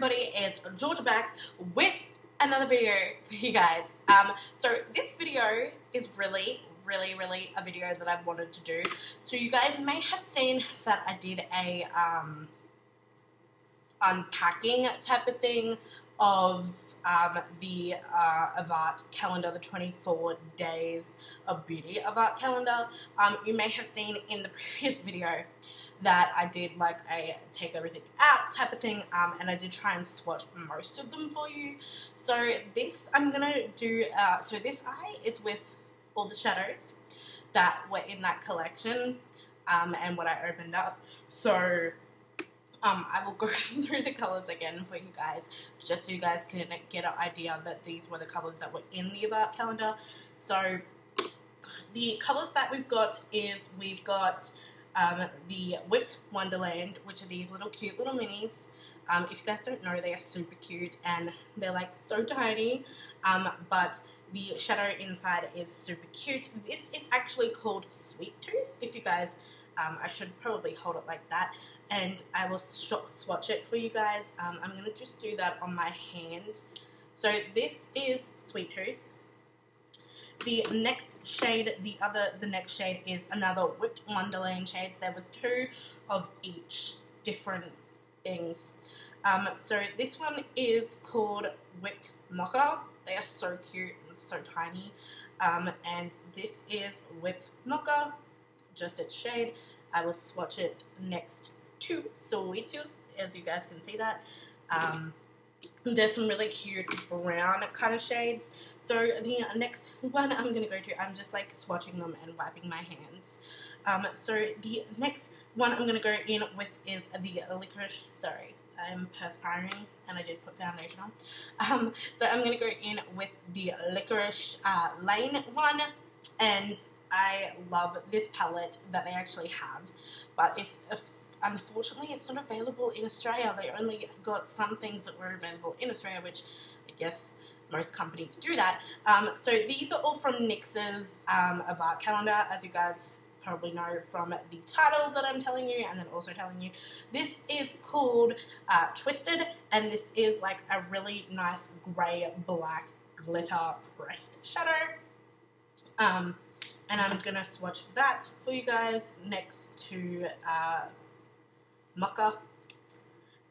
everybody, it's Georgia back with another video for you guys. So this video is really a video that I've wanted to do. So you guys may have seen that I did a unpacking type of thing of the of art calendar, the 24 days of beauty of art calendar. You may have seen in the previous video that I did like a take everything out type of thing, and I did try and swatch most of them for you. So this I'm gonna do, so this eye is with all the shadows that were in that collection, and what I opened up. So I will go through the colours again for you guys, just so you guys can get an idea that these were the colours that were in the art calendar. So the colours that we've got is we've got the Whipped Wonderland, which are these little cute little minis. If you guys don't know, they are super cute and they're like so tiny, but the shadow inside is super cute. This is actually called Sweet Tooth. If you guys, I should probably hold it like that, and I will swatch it for you guys. I'm going to just do that on my hand. So this is Sweet Tooth. The next shade, the next shade is another Whipped Wonderland shades. There was two of each different things. So this one is called Whipped Mocha. They are so cute and so tiny. And this is Whipped Mocha, just its shade. I will swatch it next to Sweet Tooth, as you guys can see that. There's some really cute brown kind of shades. So the next one I'm going to go to, I'm just like swatching them and wiping my hands. So the next one I'm going to go in with is the Licorice, sorry, I'm perspiring and I did put foundation on. So I'm going to go in with the Licorice Lane one, and I love this palette that they actually have, but it's unfortunately it's not available in Australia. They only got some things that were available in Australia, which I guess most companies do that. So these are all from NYX's of art calendar, as you guys probably know from the title that I'm telling you, and then also telling you. This is called Twisted, and this is like a really nice grey black glitter pressed shadow. And I'm gonna swatch that for you guys next to Mocha.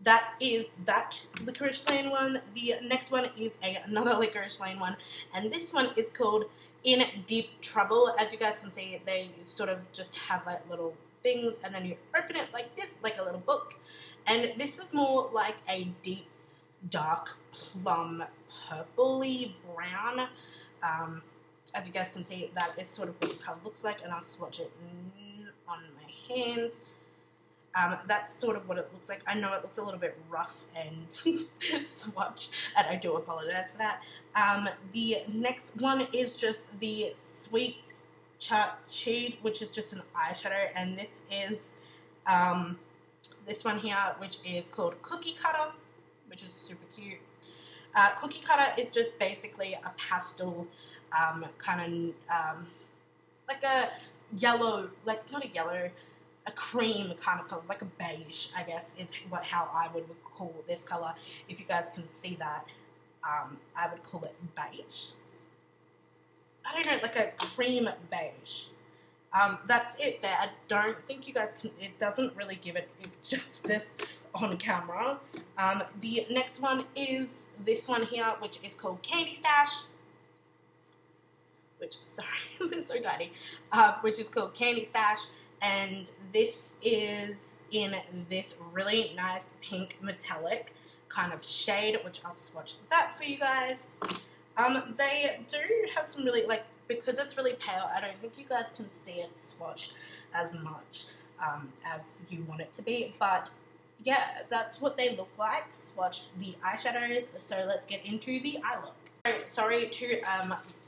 That is that Licorice Lane one. The next one is another Licorice Lane one, and this one is called In Deep Trouble. As you guys can see, they sort of just have like little things, and then you open it like this, like a little book. And this is more like a deep, dark plum, purpley brown. As you guys can see, that is sort of what the colour looks like, and I'll swatch it on my hand. That's sort of what it looks like. I know it looks a little bit rough and swatch, and I do apologize for that. The next one is just the Sweet Cheat, which is just an eyeshadow, and this is this one here, which is called Cookie Cutter, which is super cute. Cookie Cutter is just basically a pastel kind of like a yellow, like not a yellow, a cream kind of color, like a beige, I guess is how I would call this color. If you guys can see that, I would call it beige. I don't know, like a cream beige. That's it there. I don't think you guys can, it doesn't really give it justice on camera. The next one is this one here, which is called Candy Stash, which, sorry, it's so tiny, which is called Candy Stash, and this is in this really nice pink metallic kind of shade, which I'll swatch that for you guys. They do have some really, like, because it's really pale, I don't think you guys can see it swatched as much as you want it to be, but yeah, that's what they look like, swatched the eyeshadows. So let's get into the eye look. So, sorry to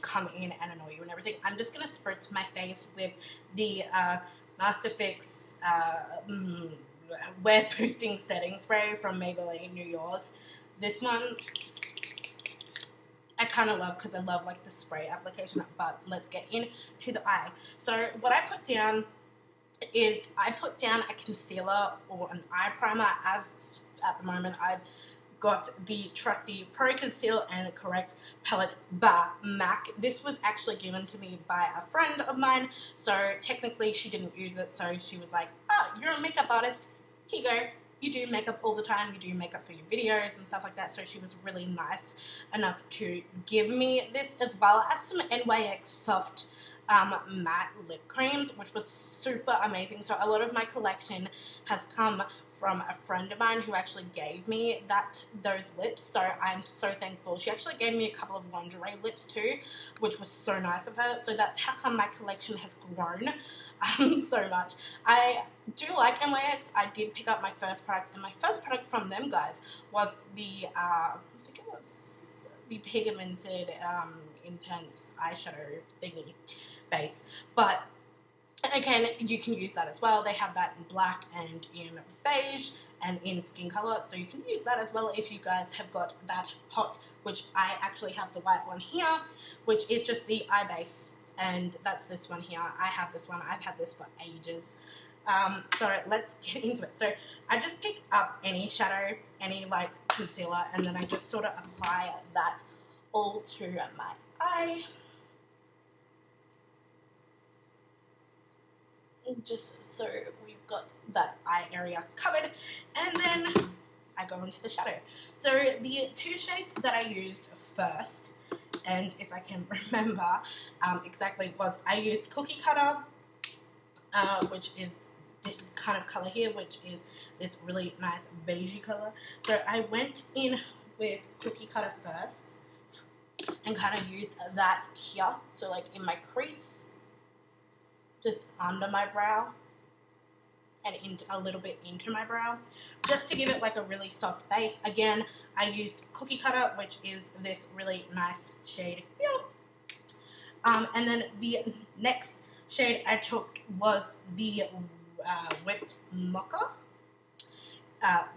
come in and annoy you and everything. I'm just going to spritz my face with the Master Fix Wear Boosting Setting Spray from Maybelline, New York. This one I kind of love because I love like the spray application, but let's get into the eye. So what I put down is I put down a concealer or an eye primer, as at the moment I've got the trusty Pro Conceal and Correct Palette by MAC. This was actually given to me by a friend of mine, so technically she didn't use it, so she was like, oh, you're a makeup artist, here you go. You do makeup all the time, you do makeup for your videos and stuff like that, so she was really nice enough to give me this, as well as some NYX Soft matte lip creams, which was super amazing. So a lot of my collection has come from a friend of mine who actually gave me those lips, so I'm so thankful. She actually gave me a couple of lingerie lips too, which was so nice of her. So that's how come my collection has grown so much. I do like NYX. I did pick up my first product, and my first product from them, guys, was the I think it was the pigmented intense eyeshadow thingy base, but again, you can use that as well. They have that in black and in beige and in skin color, so you can use that as well if you guys have got that pot, which I actually have the white one here, which is just the eye base, and that's this one here. I have this one. I've had this for ages. So let's get into it. So I just pick up any shadow, any like concealer, and then I just sort of apply that all to my eye. Just so we've got that eye area covered, and then I go into the shadow. So the two shades that I used first, and if I can remember exactly, was I used Cookie Cutter, which is this kind of color here, which is this really nice beigey color. So I went in with Cookie Cutter first and kind of used that here, so like in my crease, just under my brow and into a little bit into my brow, just to give it like a really soft base. Again, I used Cookie Cutter, which is this really nice shade here. And then the next shade I took was the Whipped Mocha.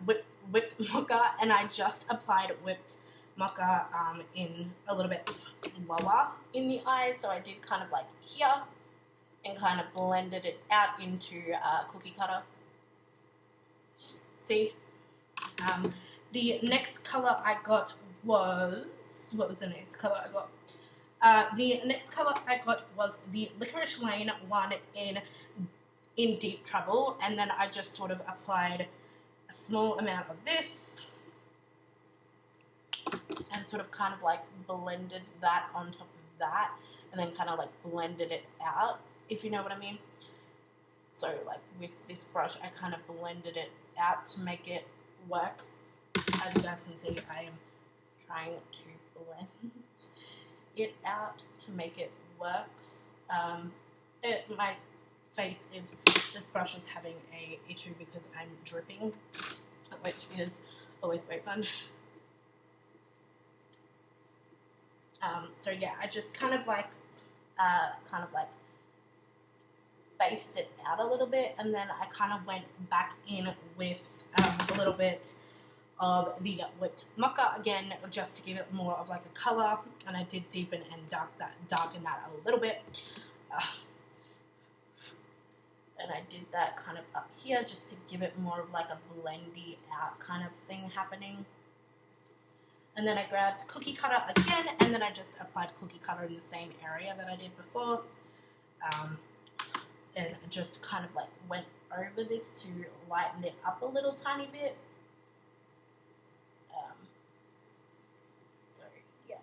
Whipped Mocha, and I just applied Whipped Mocha in a little bit lower in the eye, so I did kind of like here, and kind of blended it out into Cookie Cutter. See? The next color I got was, what was the next color I got? The next color I got was the Licorice Lane one in Deep Trouble, and then I just sort of applied a small amount of this and sort of kind of like blended that on top of that, and then kind of like blended it out, if you know what I mean. So like with this brush, I kind of blended it out to make it work. As you guys can see, I am trying to blend it out to make it work. My face is, this brush is having a issue because I'm dripping, which is always very fun. So yeah, I just kind of like based it out a little bit, and then I kind of went back in with a little bit of the Whipped Mocha again, just to give it more of like a color, and I did deepen and darken that a little bit. And I did that kind of up here just to give it more of like a blendy out kind of thing happening. And then I grabbed Cookie Cutter again, and then I just applied Cookie Cutter in the same area that I did before. And just kind of like went over this to lighten it up a little tiny bit. So yeah.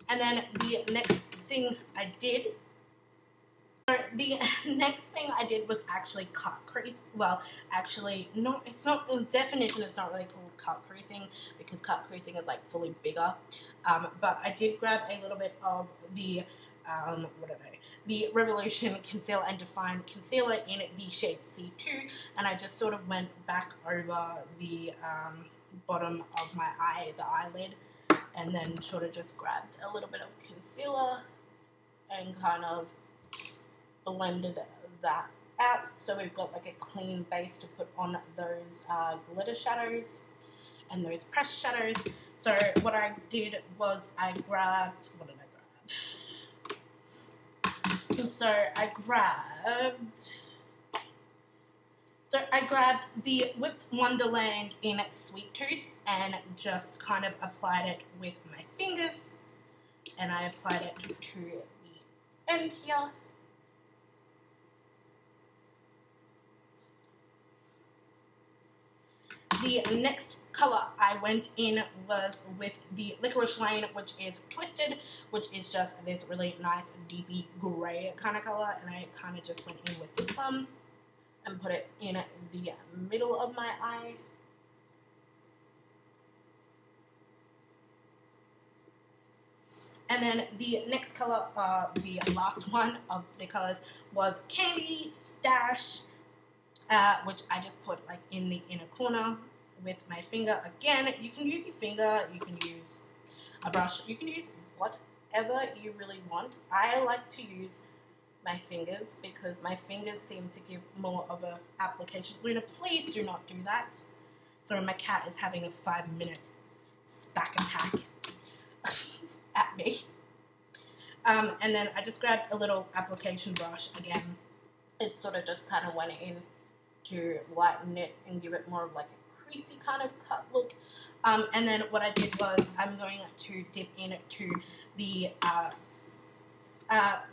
And then the next thing I did, was actually cut crease. Well, actually, no, it's not, in definition, it's not really called cut creasing, because cut creasing is like fully bigger. But I did grab a little bit of the, the Revolution Conceal and Define Concealer in the shade C2, and I just sort of went back over the bottom of my eye, the eyelid, and then sort of just grabbed a little bit of concealer and kind of blended that out, so we've got like a clean base to put on those glitter shadows and those pressed shadows. So what I did was I grabbed, what did I grab? So So I grabbed the Whipped Wonderland in Sweet Tooth and just kind of applied it with my fingers. And I applied it to the end here. The next colour I went in was with the Licorice Lane, which is Twisted, which is just this really nice deepy grey kind of colour, and I kind of just went in with this one and put it in the middle of my eye. And then the next colour, the last one of the colours, was Candy Stash, which I just put like in the inner corner with my finger. Again, you can use your finger, you can use a brush, you can use whatever you really want. I like to use my fingers because my fingers seem to give more of a application. Luna, please do not do that. Sorry, my cat is having a 5-minute spack attack at me. And then I just grabbed a little application brush again. It sort of just kind of went in to lighten it and give it more of like a creasy kind of cut look. And then what I did was I'm going to dip into the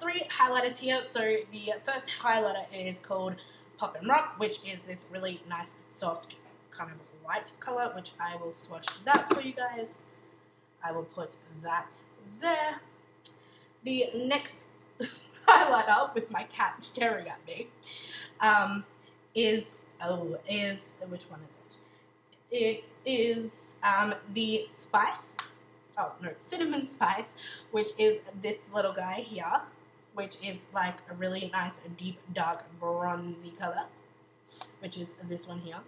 3 highlighters here. So the first highlighter is called Pop and Rock, which is this really nice soft kind of white color, which I will swatch that for you guys. I will put that there. The next highlighter, with my cat staring at me, is which one is it? It is the Cinnamon Spice, which is this little guy here, which is like a really nice deep dark bronzy color, which is this one here.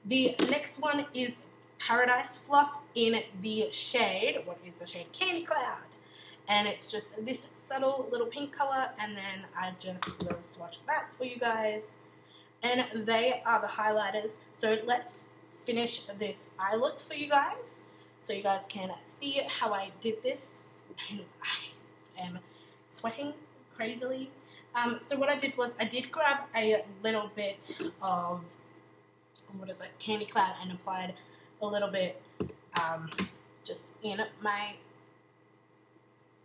The next one is Paradise Fluff in the shade, what is the shade? Candy Cloud. And it's just this subtle little pink color, and then I just will swatch that for you guys. And they are the highlighters. So let's finish this eye look for you guys, so you guys can see how I did this. And I am sweating crazily. So what I did was I did grab a little bit of, what is it, Candy Cloud, and applied a little bit just in my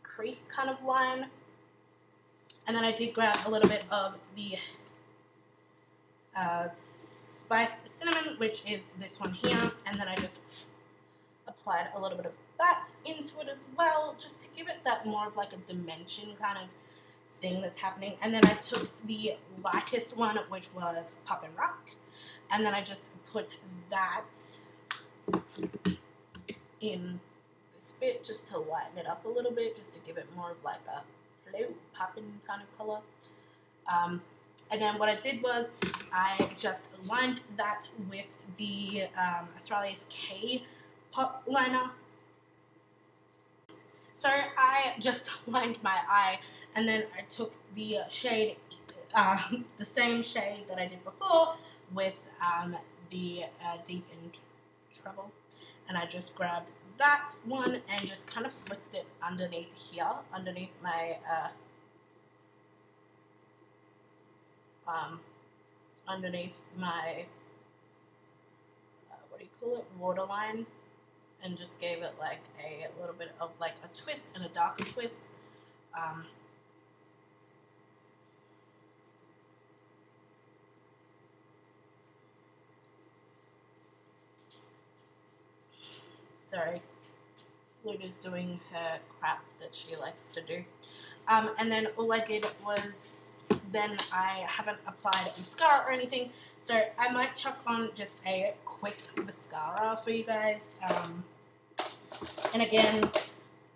crease kind of line. And then I did grab a little bit of the Spiced Cinnamon, which is this one here, and then I just applied a little bit of that into it as well, just to give it that more of like a dimension kind of thing that's happening. And then I took the lightest one, which was Pop and Rock, and then I just put that in this bit just to lighten it up a little bit, just to give it more of like a hello popping kind of color. And then what I did was I just lined that with the Australia's K Pop liner. So I just lined my eye, and then I took the shade, the same shade that I did before with the Deep in Trouble, and I just grabbed that one and just kind of flicked it underneath here, underneath my what do you call it, waterline, and just gave it like a little bit of like a twist and a darker twist. Sorry, Luna's doing her crap that she likes to do. And then all I did was, then I haven't applied mascara or anything, so I might chuck on just a quick mascara for you guys. And again,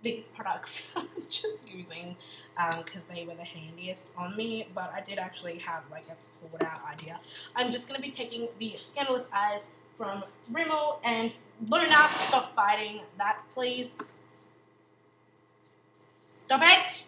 these products I'm just using because they were the handiest on me, but I did actually have like a thought out idea. I'm just going to be taking the Scandalous Eyes from Rimmel, and Luna, stop biting that, please. Stop it!